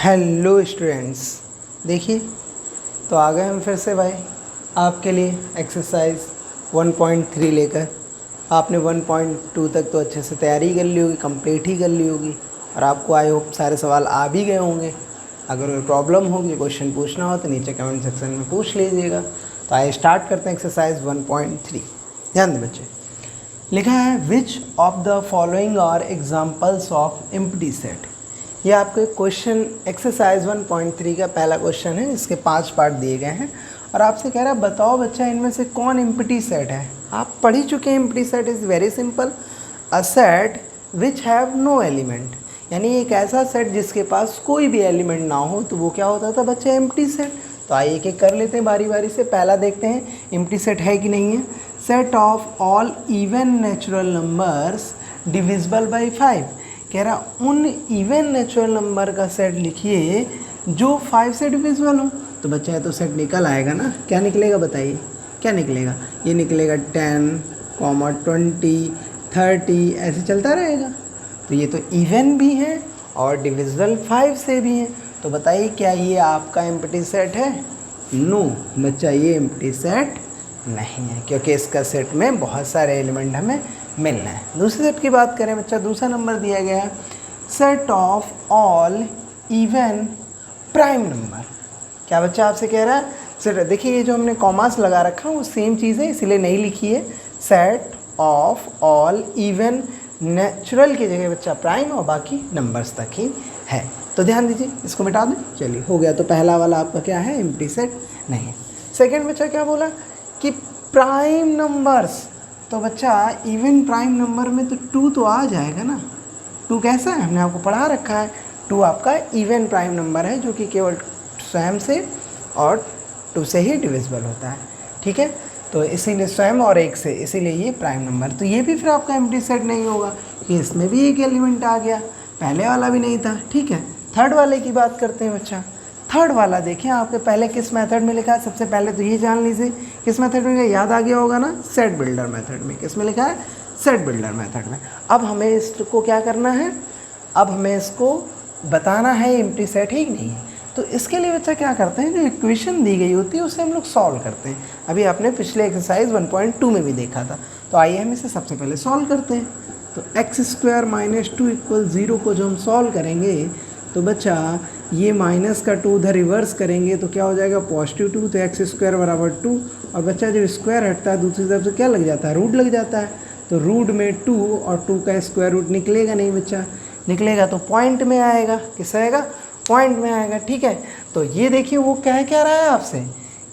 Hello students, देखिए तो आ गए हम फिर से भाई आपके लिए एक्सरसाइज 1.3 लेकर। आपने 1.2 तक तो अच्छे से तैयारी कर ली होगी, कंप्लीट ही कर ली होगी और आपको आई होप सारे सवाल आ भी गए होंगे। अगर कोई प्रॉब्लम होगी, क्वेश्चन पूछना हो तो नीचे कमेंट सेक्शन में पूछ लीजिएगा। तो आइए स्टार्ट करते हैं एक्सरसाइज 1.3। ध्यान दें बच्चे, लिखा है which of the following are examples of empty set. ये आपके क्वेश्चन एक्सरसाइज 1.3 का पहला क्वेश्चन है। इसके 5 पार्ट दिए गए हैं और आपसे कह रहा है बताओ बच्चा इनमें से कौन एम्प्टी सेट है। आप पढ़ ही चुके हैं, empty set is very simple, a set which have no element, यानी एक ऐसा सेट जिसके पास कोई भी एलिमेंट ना हो तो वो क्या होता था बच्चा, एम्प्टी सेट। तो आइए एक एक कर लेते हैं बारी बारी से। पहला देखते हैं एम्प्टी सेट है कि नहीं है। Set of all even natural numbers divisible by 5। कह रहा उन इवन नेचुरल नंबर का सेट लिखिए जो 5 से डिविजिबल हो। तो बच्चा है तो सेट निकल आएगा ना। क्या निकलेगा बताइए, क्या निकलेगा? ये निकलेगा 10, 20, 30, ऐसे चलता रहेगा। तो ये तो इवन भी है और डिविजिबल 5 से भी है। तो बताइए क्या ये आपका एम्प्टी सेट है? नो बच्चा, ये एम्प्टी सेट नहीं है, क्योंकि इसका सेट में बहुत सारे एलिमेंट हमें मिलना है। दूसरे सेट की बात करें बच्चा, दूसरा नंबर दिया गया है set of all even prime number. क्या बच्चा आपसे कह रहा है सेट? देखिए ये जो हमने कॉमास लगा रखा है वो सेम चीज़ है, इसीलिए नहीं लिखी है। Set of all even natural की जगह बच्चा प्राइम और बाकी नंबर्स तक ही है। तो ध्यान दीजिए, इसको मिटा दें। चलिए हो गया। तो पहला वाला आपका क्या है, एम्प्टी सेट नहीं है। सेकेंड बच्चा क्या बोला कि प्राइम नंबर्स। तो बच्चा इवन प्राइम नंबर में तो 2 तो आ जाएगा ना। 2 कैसा है, हमने आपको पढ़ा रखा है। 2 आपका इवन प्राइम नंबर है जो कि केवल स्वयं से और 2 से ही डिविजिबल होता है। ठीक है, तो इसीलिए स्वयं और 1 से, इसीलिए ये प्राइम नंबर। तो ये भी फिर आपका एम्प्टी सेट नहीं होगा कि इसमें भी एक एलिमेंट आ गया, पहले वाला भी नहीं था। ठीक है, थर्ड वाले की बात करते हैं बच्चा। थर्ड वाला देखिए आपके पहले किस मेथड में लिखा है। सबसे पहले तो ये जान लीजिए किस मेथड में, याद आ गया होगा ना, सेट बिल्डर मेथड में। किस में लिखा है? सेट बिल्डर मेथड में। अब हमें इसको क्या करना है, अब हमें इसको बताना है एम्प्टी है कि नहीं है। तो इसके लिए बच्चा क्या करते हैं, जो इक्वेशन दी गई होती है उसे हम लोग सॉल्व करते हैं। अभी आपने पिछले एक्सरसाइज 1.2 में भी देखा था। तो आइए हम इसे सबसे पहले सॉल्व करते हैं। तो x² - 2 = 0 को जो हम सॉल्व करेंगे तो बच्चा ये माइनस का 2 उधर रिवर्स करेंगे तो क्या हो जाएगा, +2। तो x² = 2 और बच्चा जब स्क्वायर हटता है दूसरी तरफ से क्या लग जाता है, रूट लग जाता है। तो रूट में 2 और 2 का स्क्वायर रूट निकलेगा नहीं बच्चा, निकलेगा तो पॉइंट में आएगा। किस आएगा? पॉइंट में आएगा। ठीक है, तो ये देखिए वो क्या रहा है आपसे,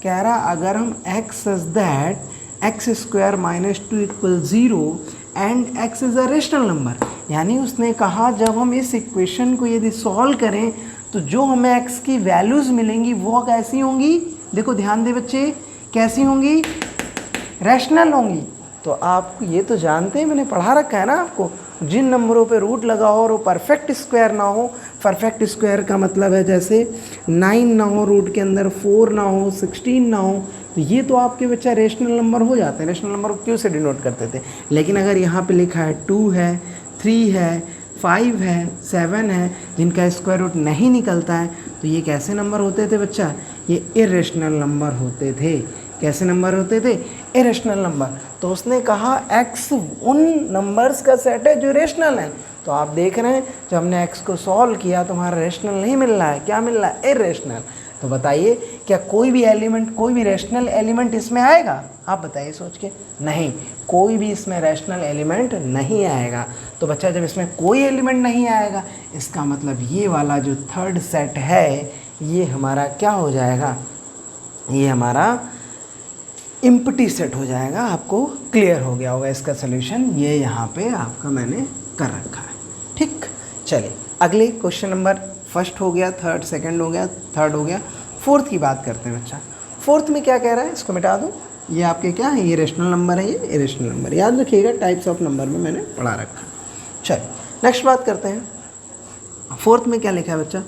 कह रहा अगर हम x such that x² - 2 = 0 and x is a rational number, यानी उसने कहा जब हम इस इक्वेशन को यदि सॉल्व करें तो जो हमें x की वैल्यूज़ मिलेंगी वो कैसी होंगी, देखो ध्यान दे बच्चे, कैसी होंगी, रैशनल होंगी। तो आप ये तो जानते हैं, मैंने पढ़ा रखा है ना आपको, जिन नंबरों पे रूट लगा हो और वो परफेक्ट स्क्वायर ना हो। परफेक्ट स्क्वायर का मतलब है जैसे 9 ना हो, रूट के अंदर 4 ना हो, 16 ना हो, तो ये तो आपके बच्चा रेशनल नंबर हो जाते हैं। रेशनल नंबर को क्यों से डिनोट करते थे। लेकिन अगर यहाँ पे लिखा है 2 है, 3 है, 5 है, 7 है, जिनका स्क्वायर रूट नहीं निकलता है, तो ये कैसे नंबर होते थे बच्चा, ये इरेशनल नंबर होते थे। कैसे नंबर होते थे? Irrational number. तो उसने कहा x उन नंबर्स का सेट है जो रेशनल है। तो आप देख रहे हैं जब हमने x को सॉल्व किया तो हमारा रेशनल नहीं मिल रहा है, क्या मिल रहा है, इरेशनल। तो बताइए क्या कोई भी एलिमेंट, कोई भी रैशनल एलिमेंट इसमें आएगा? आप बताइए सोच के। नहीं, कोई भी इसमें रैशनल एलिमेंट नहीं आएगा। तो बच्चा जब इसमें कोई एलिमेंट नहीं आएगा, इसका मतलब ये वाला जो थर्ड सेट है ये हमारा क्या हो जाएगा, ये हमारा एम्प्टी सेट हो जाएगा। आपको क्लियर हो गया होगा इसका सलूशन, ये यहाँ पे आपका मैंने कर रखा है। ठीक, चलिए अगले क्वेश्चन नंबर फर्स्ट हो गया, थर्ड सेकंड हो गया, थर्ड हो गया, फोर्थ की बात करते हैं बच्चा। फोर्थ में क्या कह रहा है, इसको मिटा दूँ। ये आपके क्या है, ये रेशनल नंबर है, ये इरेशनल नंबर। याद रखिएगा टाइप्स ऑफ नंबर में मैंने पढ़ा रखा है। चलिए नेक्स्ट बात करते हैं। फोर्थ में क्या लिखा है बच्चा,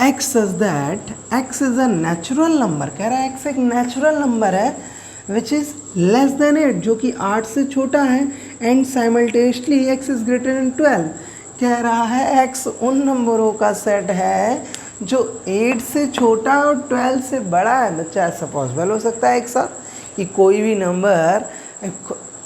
x such that x is a natural number. कह रहा है x एक नेचुरल नंबर है विच इज़ लेस देन 8, जो कि 8 से छोटा है, and simultaneously x is greater than 12। कह रहा है x उन नंबरों का सेट है जो 8 से छोटा और 12 से बड़ा है बच्चा, ऐसा पॉसिबल हो सकता है एक साथ कि कोई भी नंबर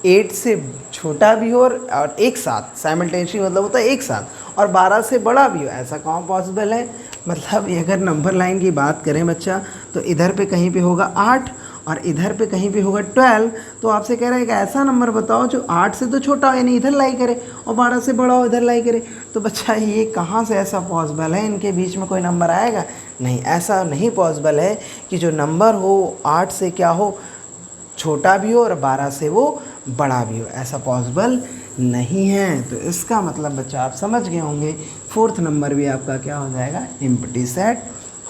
8 से छोटा भी हो और एक साथ साइमल्टेनियसली, मतलब होता है एक साथ, और 12 से बड़ा भी हो, ऐसा कहाँ पॉसिबल है। मतलब अगर नंबर लाइन की बात करें बच्चा, तो इधर पे कहीं पे होगा 8 और इधर पे कहीं पे होगा 12, तो आपसे कह रहा है कि ऐसा नंबर बताओ जो 8 से तो छोटा हो यानी इधर लाई करे, और 12 से बड़ा हो इधर लाई करे। तो बच्चा ये कहाँ से ऐसा पॉसिबल है, इनके बीच में कोई नंबर आएगा? नहीं, ऐसा नहीं पॉसिबल है कि जो नंबर हो 8 से क्या हो, छोटा भी हो और 12 से वो बड़ा भी हो, ऐसा पॉसिबल नहीं है। तो इसका मतलब बच्चा आप समझ गए होंगे, फोर्थ नंबर भी आपका क्या हो जाएगा, एम्प्टी सेट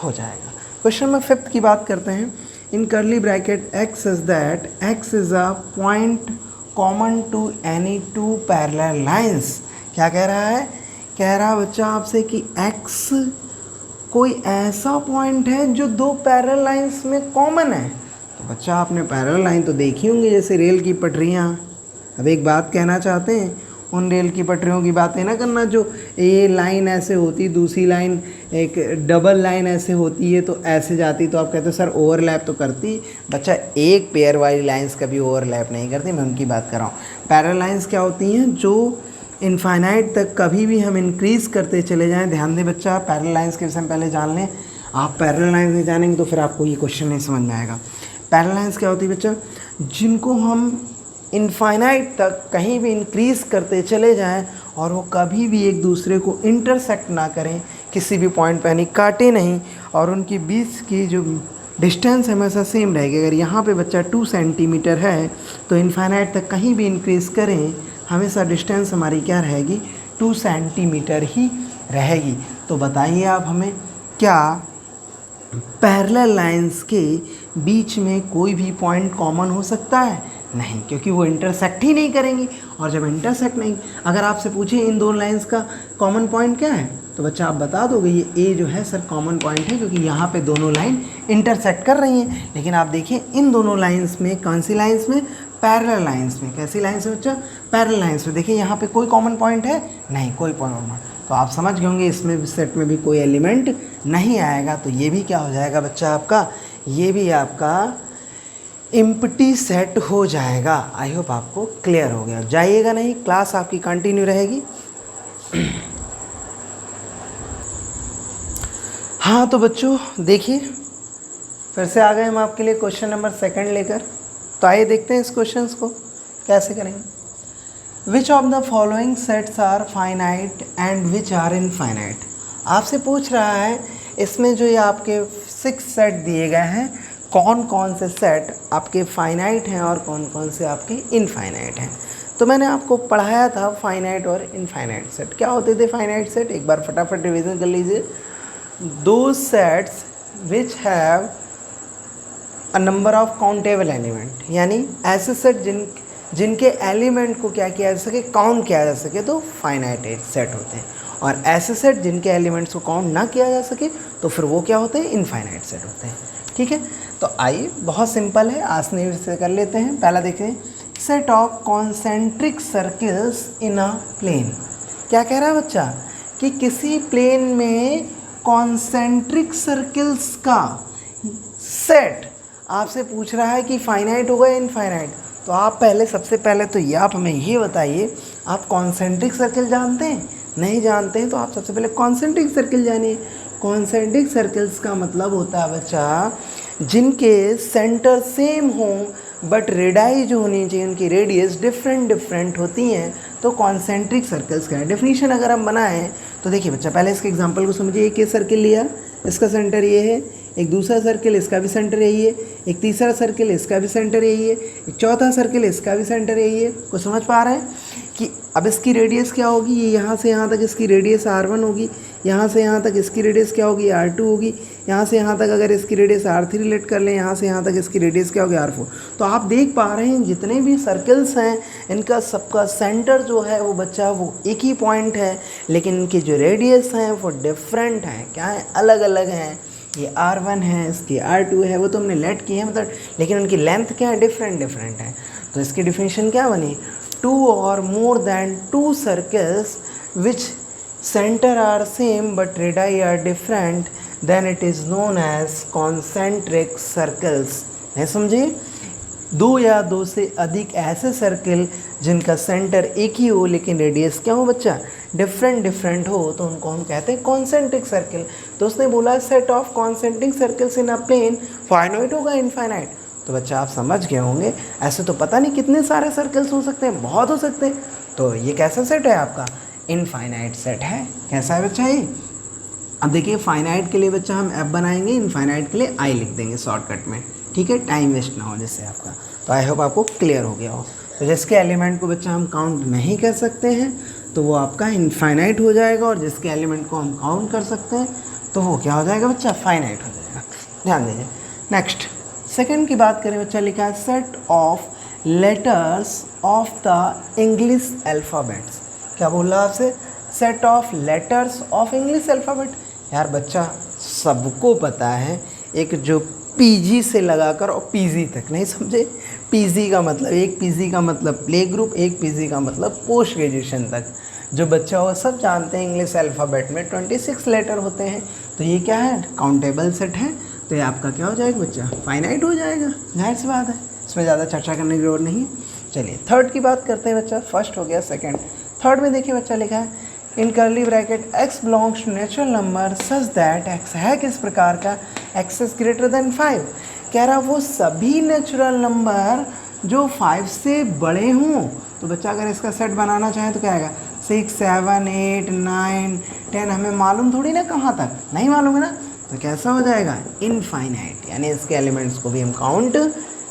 हो जाएगा। क्वेश्चन नंबर 5 की बात करते हैं। In curly bracket x is that x is a point common to any two parallel lines. क्या कह रहा है? कह रहा बच्चा आपसे कि x कोई ऐसा पॉइंट है जो दो पैरेलल लाइंस में कॉमन है। तो बच्चा आपने पैरेलल लाइन तो देखी होंगी, जैसे रेल की पटरियाँ। अब एक बात कहना चाहते हैं, उन रेल की पटरियों की बातें ना करना जो ये लाइन ऐसे होती, दूसरी लाइन एक डबल लाइन ऐसे होती है तो ऐसे जाती, तो आप कहते हो सर ओवरलैप तो करती। बच्चा एक पेयर वाली लाइंस कभी ओवरलैप नहीं करती, मैं उनकी बात कर रहा हूँ। पैरेलल लाइंस क्या होती हैं? जो इनफाइनाइट तक कभी भी हम इंक्रीज़ करते चले जाएं। ध्यान दें बच्चा, पैरेलल लाइंस के विषय में पहले जान लें। आप पैरेलल लाइंस नहीं जानेंगे तो फिर आपको ये क्वेश्चन नहीं समझ में आएगा। पैरेलल लाइंस क्या होती है बच्चा? जिनको हम इनफाइनाइट तक कहीं भी इंक्रीज़ करते चले जाएं और वो कभी भी एक दूसरे को इंटरसेक्ट ना करें, किसी भी पॉइंट पे यानी काटे नहीं, और उनके बीच की जो डिस्टेंस हमेशा सेम रहेगी। अगर यहाँ पे बच्चा 2 सेंटीमीटर है तो इनफाइनाइट तक कहीं भी इंक्रीज़ करें, हमेशा डिस्टेंस हमारी क्या रहेगी, 2 सेंटीमीटर ही रहेगी। तो बताइए आप हमें, क्या पैरेलल लाइंस के बीच में कोई भी पॉइंट कॉमन हो सकता है? नहीं, क्योंकि वो इंटरसेक्ट ही नहीं करेंगी। और जब इंटरसेक्ट नहीं, अगर आपसे पूछे इन दो लाइंस का कॉमन पॉइंट क्या है, तो बच्चा आप बता दोगे ये ए जो है सर कॉमन पॉइंट है, क्योंकि यहाँ पे दोनों लाइन इंटरसेक्ट कर रही हैं। लेकिन आप देखिए इन दोनों लाइंस में, कौन सी लाइंस में? पैरेलल लाइंस में। कैसी लाइंस में बच्चा? पैरेलल लाइंस में। देखिए यहाँ पे कोई कॉमन पॉइंट है? नहीं, कोई पॉइंट। तो आप समझ गए होंगे इसमें सेट में भी कोई एलिमेंट नहीं आएगा। तो ये भी क्या हो जाएगा बच्चा आपका, ये भी आपका एम्प्टी सेट हो जाएगा। आई होप आपको क्लियर हो गया। जाइएगा नहीं, क्लास आपकी कंटिन्यू रहेगी। हाँ तो बच्चों देखिए, फिर से आ गए हम आपके लिए क्वेश्चन नंबर 2 लेकर। तो आइए देखते हैं इस क्वेश्चन को कैसे करेंगे। Which of the following sets are finite and which are infinite. आपसे पूछ रहा है इसमें जो ये आपके 6 सेट दिए गए हैं, कौन कौन से सेट आपके फाइनाइट हैं और कौन कौन से आपके इनफाइनाइट हैं। तो मैंने आपको पढ़ाया था फाइनाइट और इनफाइनाइट सेट क्या होते थे। फाइनाइट सेट एक बार फटाफट रिवीजन कर लीजिए। दो sets which have a number of countable element, यानी ऐसे सेट जिनके एलिमेंट को क्या किया जा सके, काउंट किया जा सके, तो फाइनाइट सेट होते हैं। और ऐसे सेट जिनके एलिमेंट्स को काउंट ना किया जा सके तो फिर वो क्या होते हैं, इनफाइनाइट सेट होते हैं। ठीक है, तो आइए बहुत सिंपल है, आसानी से कर लेते हैं। पहला देखें, set of concentric circles in a plane. क्या कह रहा है बच्चा कि किसी प्लेन में कॉन्सेंट्रिक सर्कल्स का सेट आपसे पूछ रहा है कि फाइनाइट होगा या इनफाइनाइट। तो आप पहले, सबसे पहले तो ये आप हमें ये बताइए, आप कॉन्सेंट्रिक सर्कल जानते हैं? नहीं जानते हैं तो आप सबसे पहले कॉन्सेंट्रिक सर्कल जानिए। कॉन्सेंट्रिक सर्कल्स का मतलब होता है बच्चा जिनके सेंटर सेम हों बट रेडियस जो होनी चाहिए उनकी रेडियस डिफरेंट होती हैं, तो कॉन्सेंट्रिक सर्कल्स का है। डेफिनेशन अगर हम बनाएं तो देखिए बच्चा, पहले इसके एग्जांपल को समझिए। एक ये सर्कल लिया, इसका सेंटर ये है, एक दूसरा सर्कल इसका भी सेंटर यही है, एक तीसरा सर्कल इसका भी सेंटर यही है, एक चौथा सर्कल इसका भी सेंटर यही है। कुछ समझ पा रहे हैं कि अब इसकी रेडियस क्या होगी, ये यहाँ से यहाँ तक इसकी रेडियस R1 होगी, यहाँ से यहाँ तक इसकी रेडियस क्या होगी, R2 होगी, यहाँ से यहाँ तक अगर इसकी रेडियस R3 रिलेट कर लें, यहाँ से यहाँ तक इसकी रेडियस क्या होगी, R4। तो आप देख पा रहे हैं जितने भी सर्कल्स हैं इनका सबका सेंटर जो है वो बच्चा वो एक ही पॉइंट है, लेकिन इनकी जो रेडियस हैं वो डिफरेंट हैं। क्या है, अलग अलग हैं। ये R1 है, इसकी R2 है, वो तो हमने लेट की है मतलब, लेकिन उनकी लेंथ क्या है, डिफरेंट है। तो इसकी डिफिनेशन क्या बनी, 2 or more than 2 circles which center are same but radii are different, then it is known as concentric circles. है समझे? दो या दो से अधिक ऐसे सर्किल जिनका सेंटर एक ही हो लेकिन रेडियस क्या हो बच्चा, डिफरेंट डिफरेंट हो, तो उनको हम कहते हैं कॉन्सेंट्रिक सर्किल। तो उसने बोला set of concentric circles in a plane finite होगा इनफाइनाइट। तो बच्चा आप समझ गए होंगे, ऐसे तो पता नहीं कितने सारे सर्कल्स हो सकते हैं, बहुत हो सकते हैं। तो ये कैसा सेट है आपका, इनफाइनाइट सेट है। कैसा है बच्चा ये? अब देखिए फाइनाइट के लिए बच्चा हम एफ बनाएंगे, इनफाइनाइट के लिए आई लिख देंगे शॉर्टकट में, ठीक है, टाइम वेस्ट ना हो जिससे आपका। तो आई होप आपको क्लियर हो गया हो। तो जिसके एलिमेंट को बच्चा हम काउंट नहीं कर सकते हैं तो वो आपका इनफाइनाइट हो जाएगा, और जिसके एलिमेंट को हम काउंट कर सकते हैं तो वो क्या हो जाएगा बच्चा, फाइनाइट हो जाएगा। ध्यान दीजिए। नेक्स्ट सेकंड की बात करें बच्चा, लिखा है set of letters of the English alphabets. क्या बोल रहा है आपसे, set of letters of English alphabet. यार बच्चा सबको पता है, एक जो पीजी से लगाकर और पीजी तक, नहीं समझे? पीजी का मतलब, एक पीजी का मतलब प्ले ग्रुप, एक पीजी का मतलब पोस्ट ग्रेजुएशन तक जो बच्चा हो सब जानते हैं इंग्लिश अल्फ़ाबेट में 26 लेटर होते हैं। तो ये क्या है, काउंटेबल सेट है। तो ये आपका क्या हो जाएगा बच्चा, फाइनाइट हो जाएगा। जाहिर सी बात है, इसमें ज़्यादा चर्चा करने की जरूरत नहीं है। चलिए थर्ड की बात करते हैं बच्चा। फर्स्ट हो गया, सेकंड। थर्ड में देखिए बच्चा लिखा है in curly bracket x belongs to natural number such that x है किस प्रकार का, x इज ग्रेटर देन 5। कह रहा वो सभी नेचुरल नंबर जो 5 से बड़े हों। तो बच्चा अगर इसका सेट बनाना चाहे तो क्या आएगा, 6, 7, 8, 9, 10। हमें मालूम थोड़ी ना कहाँ तक, नहीं मालूम है ना, तो कैसा हो जाएगा, इनफाइनाइट, यानी इसके एलिमेंट्स को भी हम काउंट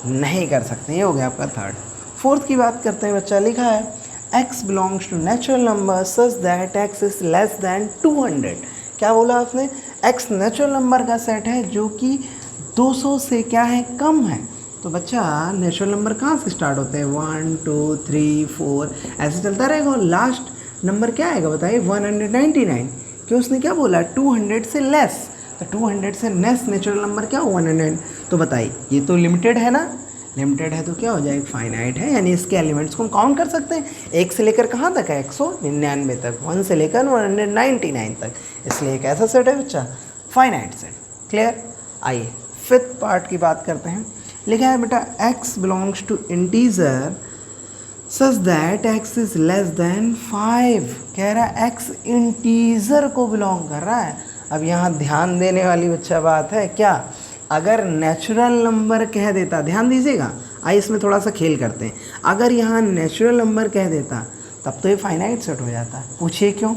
नहीं कर सकते। ये हो गया आपका थर्ड। फोर्थ की बात करते हैं बच्चा, लिखा है x belongs to natural number such that x is less than 200। क्या बोला आपने, x नेचुरल नंबर का सेट है जो कि 200 से क्या है, कम है। तो बच्चा नेचुरल नंबर कहाँ से स्टार्ट होते हैं, 1, 2, 3, 4 ऐसे चलता रहेगा, और लास्ट नंबर क्या आएगा बताइए, 199। क्यों, उसने क्या बोला, 200 से लेस। तो 200 से लेस नेचुरल नंबर क्या, 100। तो बताइए ये तो लिमिटेड है ना, लिमिटेड है तो क्या हो जाएगा, फाइनाइट है, यानी इसके एलिमेंट्स को हम काउंट कर सकते हैं। 1 से लेकर कहाँ तक है, 199 तक, 1 से लेकर 199 तक, इसलिए एक ऐसा सेट है बच्चा, फाइनाइट सेट। क्लियर? आइए फिफ्थ पार्ट की बात करते हैं। लिखा है बेटा x belongs to integer such that x is less than 5। कह रहा है x इंटीजर को बिलोंग कर रहा है। अब यहाँ ध्यान देने वाली बच्चा बात है, क्या अगर नेचुरल नंबर कह देता, ध्यान दीजिएगा, आइए इसमें थोड़ा सा खेल करते हैं। अगर यहाँ नेचुरल नंबर कह देता तब तो ये फाइनाइट सेट हो जाता। पूछिए क्यों?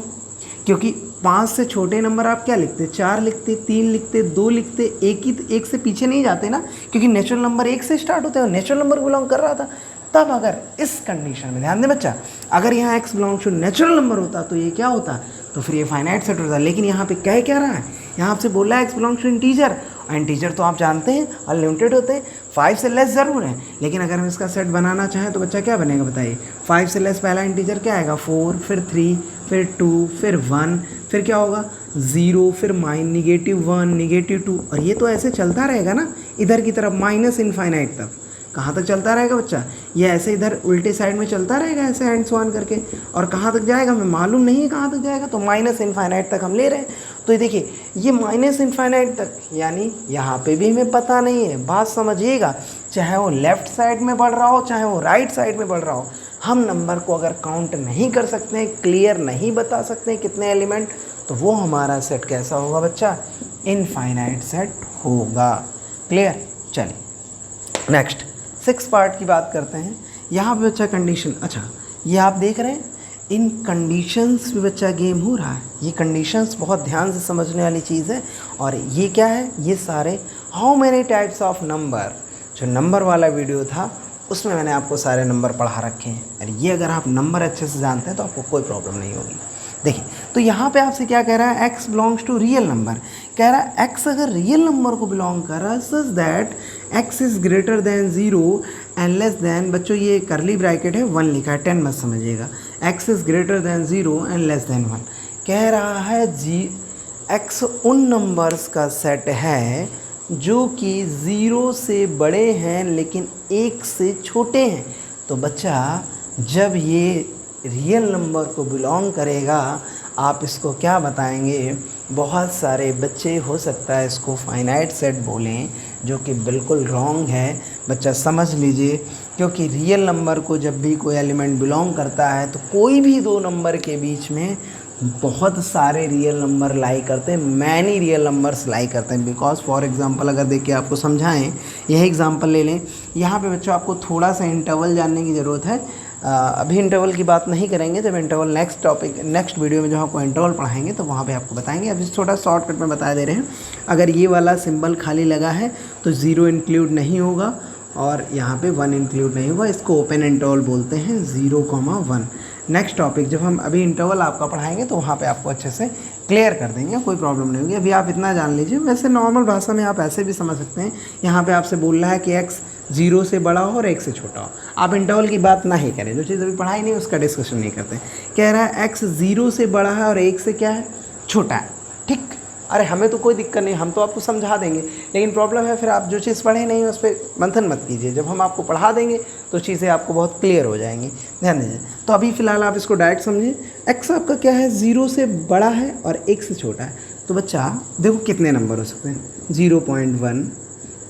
क्योंकि 5 से छोटे नंबर आप क्या लिखते, 4 लिखते, 3 लिखते, 2 लिखते, एक से पीछे नहीं जाते ना, क्योंकि नेचुरल नंबर 1 से स्टार्ट होते हैं और नेचुरल नंबर बिलोंग कर रहा था। तब अगर इस कंडीशन में, ध्यान दें बच्चा, अगर यहाँ x belongs to natural number होता तो ये क्या होता, तो फिर ये फाइनाइट सेट होता। लेकिन यहाँ पे कह क्या रहा है, यहाँ आपसे बोल रहा है x बिलोंग्स टू इंटीजर, और इंटीजर तो आप जानते हैं अनलिमिटेड होते हैं, 5 से लेस ज़रूर है। लेकिन अगर हम इसका सेट बनाना चाहें तो बच्चा क्या बनेगा बताइए, 5 से लेस पहला इंटीजर क्या आएगा, 4, फिर 3, फिर 2, फिर 1, फिर क्या होगा 0, फिर -1, -2, और ये तो ऐसे चलता रहेगा ना, इधर की तरफ माइनस इनफाइनाइट तक। कहाँ तक चलता रहेगा बच्चा, ये ऐसे इधर उल्टे साइड में चलता रहेगा ऐसे एंड सो ऑन करके, और कहाँ तक जाएगा हमें मालूम नहीं है कहाँ तक जाएगा, तो माइनस इनफाइनाइट तक हम ले रहे हैं। तो ये देखिए ये माइनस इनफाइनाइट तक, यानी यहाँ पे भी हमें पता नहीं है। बात समझिएगा, चाहे वो लेफ्ट साइड में बढ़ रहा हो चाहे वो राइट साइड में बढ़ रहा हो, हम नंबर को अगर काउंट नहीं कर सकते हैं, क्लियर नहीं बता सकते हैं कितने एलिमेंट, तो वो हमारा सेट कैसा होगा बच्चा, इनफाइनाइट सेट होगा। क्लियर? चलिए नेक्स्ट 6 पार्ट की बात करते हैं। यहाँ पे बच्चा कंडीशन, अच्छा ये आप देख रहे हैं, इन कंडीशंस पे बच्चा गेम हो रहा है। ये कंडीशंस बहुत ध्यान से समझने वाली चीज़ है। और ये क्या है, ये सारे how many types of number, जो नंबर वाला वीडियो था उसमें मैंने आपको सारे नंबर पढ़ा रखे हैं। और ये अगर आप नंबर अच्छे से जानते हैं तो आपको कोई प्रॉब्लम नहीं होगी। देखिए तो यहाँ पे आपसे क्या कह रहा है, x belongs to real number. कह रहा है x अगर रियल नंबर को बिलोंग कर रहा है सच that x is greater than 0 and less than, बच्चों ये करली ब्रैकेट है 1 लिखा है, 10 मत समझिएगा, x is greater than 0 and less than 1। कह रहा है x उन नंबर्स का सेट है जो कि 0 से बड़े हैं लेकिन 1 से छोटे हैं। तो बच्चा जब ये रियल नंबर को बिलोंग करेगा, आप इसको क्या बताएंगे, बहुत सारे बच्चे हो सकता है इसको फाइनाइट सेट बोलें, जो कि बिल्कुल रॉन्ग है। बच्चा समझ लीजिए, क्योंकि रियल नंबर को जब भी कोई एलिमेंट बिलोंग करता है तो कोई भी दो नंबर के बीच में बहुत सारे रियल नंबर लाई करते हैं, मैनी रियल नंबर्स लाई करते हैं। बिकॉज फॉर एग्जांपल अगर देखिए आपको समझाएं, यह एग्जांपल ले लें। यहाँ पे बच्चों आपको थोड़ा सा इंटरवल जानने की ज़रूरत है। अभी इंटरवल की बात नहीं करेंगे, जब इंटरवल नेक्स्ट वीडियो में जो आपको इंटरवल पढ़ाएंगे तो वहाँ पे आपको बताएंगे। अभी छोटा शॉर्टकट में बता दे रहे हैं। अगर ये वाला सिंबल खाली लगा है तो 0 इंक्लूड नहीं होगा और यहाँ पे 1 इंक्लूड नहीं होगा। इसको ओपन इंटरवल बोलते हैं, 0,1। नेक्स्ट टॉपिक जब हम अभी इंटरवल आपका पढ़ाएंगे तो वहाँ पे आपको अच्छे से क्लियर कर देंगे, कोई प्रॉब्लम नहीं होगी। अभी आप इतना जान लीजिए। वैसे नॉर्मल भाषा में आप ऐसे भी समझ सकते हैं। यहाँ पे आपसे बोल रहा है कि x 0 से बड़ा हो और 1 से छोटा हो। आप इंटरवल की बात नहीं करें, जो चीज़ अभी पढ़ाई नहीं उसका डिस्कशन नहीं करते। कह रहा है x 0 से बड़ा है और 1 से क्या है, छोटा है। ठीक, अरे हमें तो कोई दिक्कत नहीं, हम तो आपको समझा देंगे। लेकिन प्रॉब्लम है फिर आप जो चीज़ पढ़े नहीं उस पर मंथन मत कीजिए। जब हम आपको पढ़ा देंगे तो चीज़ें आपको बहुत क्लियर हो जाएंगी, ध्यान दीजिए। तो अभी फ़िलहाल आप इसको डायरेक्ट समझिए। एक्स आपका क्या है, 0 से बड़ा है और 1 से छोटा है। तो बच्चा देखो कितने नंबर हो सकते हैं, 0.1,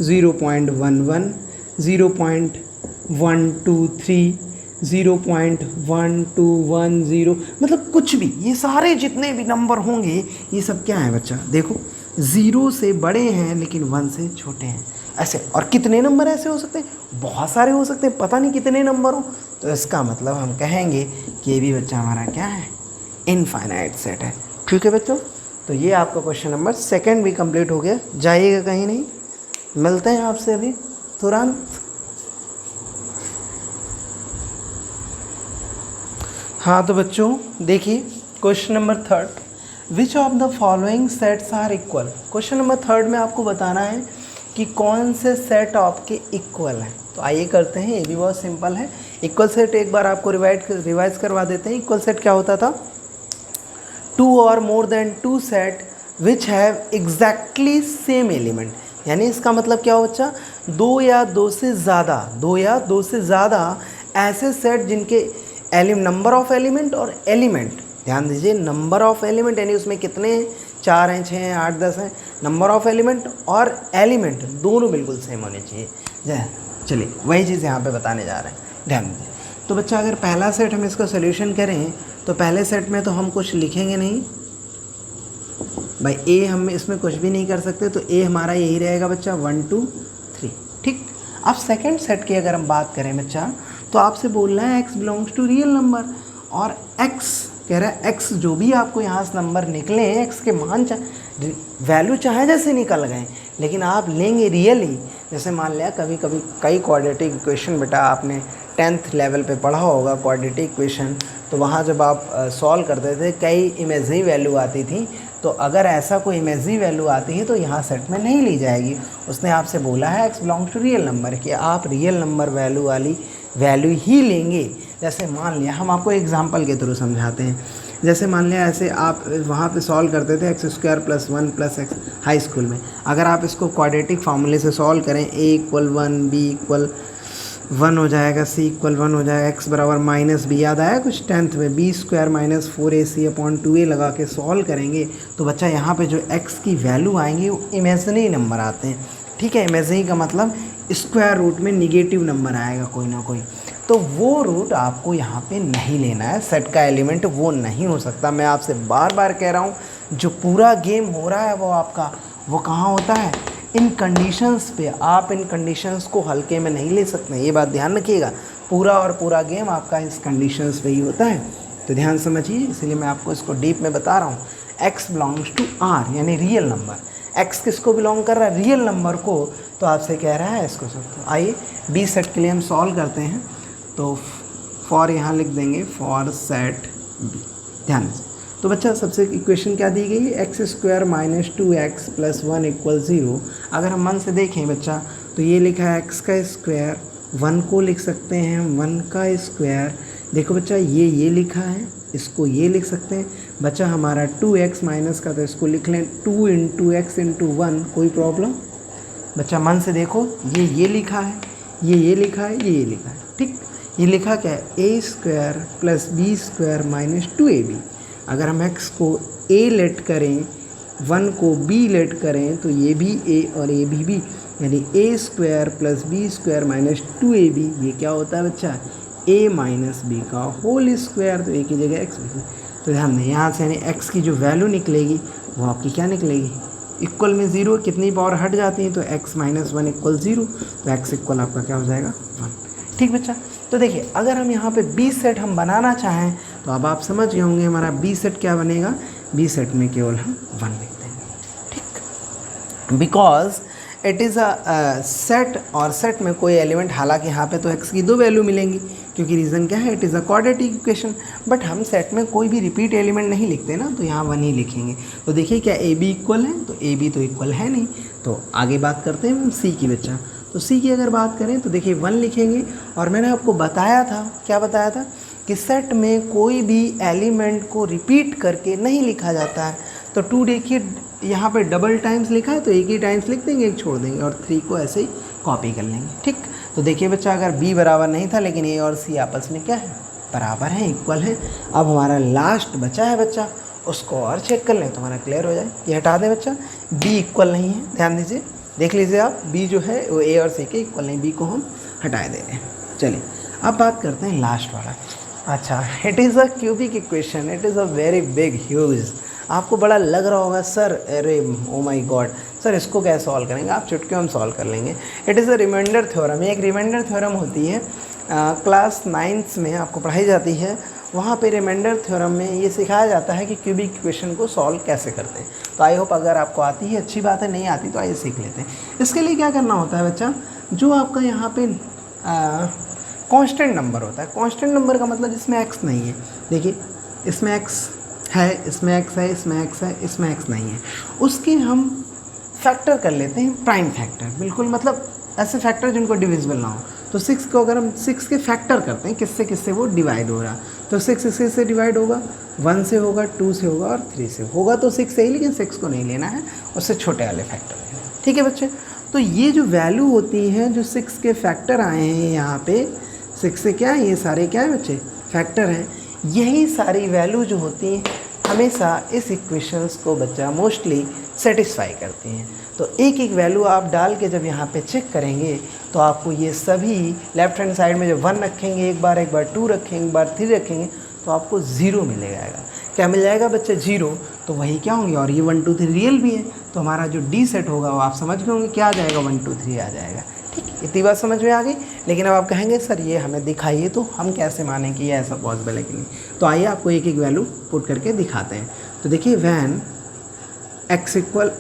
0.11, 0.123, 0.1210, मतलब कुछ भी, ये सारे जितने भी नंबर होंगे ये सब क्या है बच्चा, देखो 0 से बड़े हैं लेकिन 1 से छोटे हैं, ऐसे। और कितने नंबर ऐसे हो सकते हैं, बहुत सारे हो सकते हैं, पता नहीं कितने नंबर हो। तो इसका मतलब हम कहेंगे कि ये भी बच्चा हमारा क्या है, इनफाइनाइट सेट है। ठीक है बच्चों, तो ये आपका क्वेश्चन नंबर 2 भी कंप्लीट हो गया। जाइएगा कहीं नहीं, मिलते हैं आपसे अभी तुरंत। हाँ तो बच्चों देखिए question number 3, which of the following sets are equal. Question number 3 में आपको बताना है कि कौन से सेट आपके इक्वल हैं। तो आइए करते हैं, ये भी बहुत सिंपल है। इक्वल सेट एक बार आपको रिवाइज करवा देते हैं। इक्वल सेट क्या होता था, 2 और more than 2 set which have exactly same element. यानी इसका मतलब क्या हो बच्चा, 2 या 2 से ज़्यादा ऐसे सेट जिनके नंबर ऑफ एलिमेंट और एलिमेंट, ध्यान दीजिए, नंबर ऑफ एलिमेंट यानी उसमें कितने हैं, 4 हैं, 6 हैं, 8, 10 हैं। नंबर ऑफ एलिमेंट और एलिमेंट दोनों बिल्कुल सेम होने चाहिए। चलिए वही चीज़ यहाँ पे बताने जा रहे हैं, ध्यान दीजिए। तो बच्चा अगर पहला सेट हम इसका सोल्यूशन करें तो पहले सेट में तो हम कुछ लिखेंगे नहीं भाई, ए हम इसमें कुछ भी नहीं कर सकते, तो ए हमारा यही रहेगा बच्चा 1 2 3। ठीक, अब सेकेंड सेट की अगर हम बात करें बच्चा, तो आपसे बोलना है x belongs to real number, और x कह रहा है x जो भी आपको यहाँ से नंबर निकले हैं, x के मान वैल्यू चाहे जैसे निकल गए, लेकिन आप लेंगे रियली। जैसे मान लिया कभी कभी कई क्वाड्रेटिक इक्वेशन बेटा आपने 10th लेवल पे पढ़ा होगा क्वाड्रेटिक इक्वेशन, तो वहाँ जब आप सॉल्व करते थे कई इमेजरी वैल्यू आती थी। तो अगर ऐसा कोई इमेजरी वैल्यू आती है तो यहाँ सेट में नहीं ली जाएगी। उसने आपसे बोला है x belongs to real number, कि आप रियल नंबर वैल्यू वाली वैल्यू ही लेंगे। जैसे मान लिया, हम आपको एग्जांपल के थ्रू समझाते हैं। जैसे मान लिया ऐसे आप वहाँ पे सॉल्व करते थे x² + 1 + x हाई स्कूल में। अगर आप इसको क्वाड्रेटिक फार्मूले से सॉल्व करें, a = 1, b = 1 हो जाएगा, c = 1 हो जाएगा, x = -b, याद आया कुछ 10th में, b² - 4ac/2a लगा के सॉल्व करेंगे तो बच्चा यहाँ पे जो x की वैल्यू आएंगी वो इमेजिनरी नंबर आते हैं। ठीक है, इमेजिनरी का मतलब स्क्वायर रूट में निगेटिव नंबर आएगा कोई ना कोई, तो वो रूट आपको यहाँ पे नहीं लेना है। सेट का एलिमेंट वो नहीं हो सकता। मैं आपसे बार बार कह रहा हूँ, जो पूरा गेम हो रहा है वो आपका वो कहाँ होता है, इन कंडीशंस पे। आप इन कंडीशंस को हल्के में नहीं ले सकते, ये बात ध्यान रखिएगा। पूरा और पूरा गेम आपका इस कंडीशंस पे ही होता है, तो ध्यान समझिए। इसलिए मैं आपको इसको डीप में बता रहा हूँ। x बिलोंग्स टू r यानी रियल नंबर। x किसको बिलोंग कर रहा है, रियल नंबर को, तो आपसे कह रहा है इसको सब। तो आइए बी सेट के लिए हम सॉल्व करते हैं। तो फॉर यहाँ लिख देंगे, फॉर सेट बी, ध्यान से। तो बच्चा सबसे इक्वेशन क्या दी गई है, x² - 2x + 1 = 0। अगर हम मन से देखें बच्चा तो ये लिखा है x का स्क्वायर, 1 को लिख सकते हैं 1 का स्क्वायर। देखो बच्चा ये लिखा है, इसको ये लिख सकते हैं बच्चा। हमारा 2x माइनस का, तो इसको लिख लें 2 × x × 1, कोई प्रॉब्लम बच्चा। मन से देखो, ये लिखा है, ये लिखा है, ये लिखा है। ठीक, ये लिखा क्या है, a² + b² - 2ab। अगर हम x को a लेट करें, 1 को b लेट करें तो ये भी a और ये भी b, यानी a square plus B square minus 2ab, ये क्या होता है बच्चा, a माइनस बी का होल स्क्वायर, तो a की जगह x लिखें। तो ध्यान दें यहाँ से यानी x की जो वैल्यू निकलेगी वो आपकी क्या निकलेगी, इक्वल में 0, कितनी पावर हट जाती है तो x माइनस 1 इक्वल 0, तो x इक्वल आपका क्या हो जाएगा 1। ठीक बच्चा, तो देखिए अगर हम यहाँ पे बी सेट हम बनाना चाहें तो अब आप समझ गए होंगे हमारा बी सेट क्या बनेगा, बी सेट में केवल हम 1 लिख देंगे। ठीक, because it is a set, और सेट में कोई एलिमेंट, हालांकि यहाँ पे तो x की 2 वैल्यू मिलेंगी क्योंकि रीज़न क्या है, it is a quadratic equation, but हम सेट में कोई भी रिपीट एलिमेंट नहीं लिखते ना, तो यहाँ 1 ही लिखेंगे। तो देखिए क्या ए बी इक्वल है, तो ए बी तो इक्वल है नहीं, तो आगे बात करते हैं हम सी की बच्चा। तो सी की अगर बात करें तो देखिए 1 लिखेंगे, और मैंने आपको बताया था, क्या बताया था कि सेट में कोई भी एलिमेंट को रिपीट करके नहीं लिखा जाता है। तो 2 देखिए यहाँ पे डबल टाइम्स लिखा है तो एक ही टाइम्स लिख देंगे, एक छोड़ देंगे, और 3 को ऐसे ही कॉपी कर लेंगे। ठीक, तो देखिए बच्चा अगर b बराबर नहीं था, लेकिन a और c आपस में क्या है, बराबर है, इक्वल है। अब हमारा लास्ट बचा है बच्चा, उसको और चेक कर लें तो हमारा क्लियर हो जाए। ये हटा दें बच्चा, b इक्वल नहीं है, ध्यान दीजिए, देख लीजिए आप, b जो है वो a और c के इक्वल नहीं, b को हम हटा दे रहे हैं। चलिए अब बात करते हैं लास्ट वाला। अच्छा, it is a cubic equation, it is a very big huge. आपको बड़ा लग रहा होगा सर, अरे ओ माय गॉड सर इसको कैसे सॉल्व करेंगे, आप चुटकियों में सॉल्व कर लेंगे। It is a reminder theorem, एक रिमाइंडर थ्योरम होती है, क्लास 9th में आपको पढ़ाई जाती है, वहाँ पे रिमाइंडर थ्योरम में ये सिखाया जाता है कि क्यूबिक इक्वेशन को सॉल्व कैसे करते हैं। तो आई होप अगर आपको आती है अच्छी बात है, नहीं आती तो आइए सीख लेते हैं। इसके लिए क्या करना होता है बच्चा, जो आपका यहाँ पे कांस्टेंट नंबर होता है, कांस्टेंट नंबर का मतलब जिसमें x नहीं है, देखिए इसमें x है, इसमें x है, इसमें x है, इसमें x नहीं है, उसके हम फैक्टर कर लेते हैं, प्राइम फैक्टर, बिल्कुल मतलब ऐसे फैक्टर जिनको डिविजिबल ना हो। तो 6 को अगर हम 6 के फैक्टर करते हैं, किससे किससे वो डिवाइड हो रहा, तो 6 इससे से डिवाइड होगा, 1 से होगा, 2 से होगा और 3 से होगा, तो 6 से ही, लेकिन 6 को नहीं लेना है, उससे छोटे वाले फैक्टर लेना है। ठीक है बच्चे, तो ये जो वैल्यू होती है, जो 6 के फैक्टर आए हैं यहाँ पे, 6 से क्या है, ये सारे क्या है बच्चे, फैक्टर हैं, यही सारी वैल्यू जो होती हैं हमेशा इस इक्वेशंस को बच्चा मोस्टली सेटिस्फाई करती हैं। तो एक एक वैल्यू आप डाल के जब यहाँ पे चेक करेंगे तो आपको ये सभी लेफ्ट हैंड साइड में जब 1 रखेंगे, एक बार 2 रखेंगे, एक बार 3 रखेंगे, तो आपको 0 मिलेगा। क्या मिल जाएगा बच्चे, 0। तो वही क्या होंगे, और ये 1 2 3 रियल भी है, तो हमारा जो डी सेट होगा वो आप समझ गए होंगे क्या आ जाएगा, 1 2 3 आ जाएगा। ठीक, इतनी बात समझ में आ गई। लेकिन अब आप कहेंगे सर ये हमें दिखाइए, तो हम कैसे मानें कि ये ऐसा पॉसिबल है कि नहीं। तो आइए आपको एक एक वैल्यू पुट करके दिखाते हैं। तो देखिए वैन x इक्वल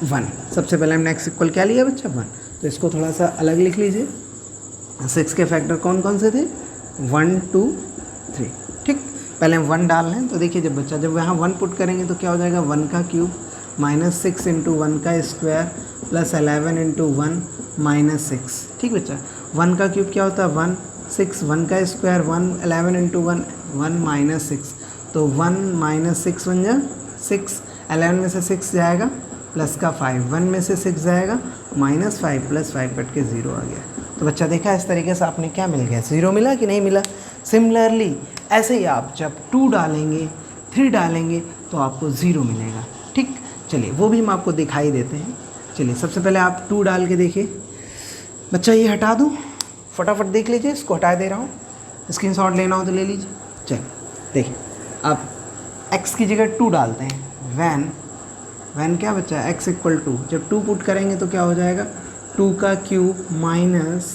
1, सबसे पहले हमने x इक्वल क्या लिया बच्चा, 1, तो इसको थोड़ा सा अलग लिख लीजिए। 6 के फैक्टर कौन कौन से थे, 1 2 3। ठीक, पहले हम 1 डाल लें, तो देखिए जब बच्चा जब यहाँ 1 पुट करेंगे तो क्या हो जाएगा, 1 का क्यूब माइनस 6 इंटू 1 का स्क्वायर प्लस 11 इंटू 1 माइनस 6। ठीक बच्चा, 1 का क्यूब क्या होता है 1, 6, 1 का स्क्वायर 1, 11 इंटू 1 1 माइनस 6, तो 1 माइनस 6 बन जाए 6, 11 में से 6 जाएगा प्लस का 5, 1 में से 6 जाएगा माइनस 5 प्लस 5 कट के 0 आ गया। तो बच्चा देखा इस तरीके से आपने क्या मिल गया, 0 मिला कि नहीं मिला। सिमिलरली ऐसे ही आप जब 2 डालेंगे, 3 डालेंगे तो आपको 0 मिलेगा। ठीक, चलिए वो भी हम आपको दिखाई देते हैं। चलिए सबसे पहले आप 2 डाल के देखिए बच्चा, ये हटा दूँ, फटाफट देख लीजिए, इसको हटा दे रहा हूँ, स्क्रीनशॉट लेना हो तो ले लीजिए। चलिए देखिए, आप x की जगह 2 डालते हैं, वैन क्या बच्चा है x इक्वल 2, जब 2 पुट करेंगे तो क्या हो जाएगा, 2 का क्यूब माइनस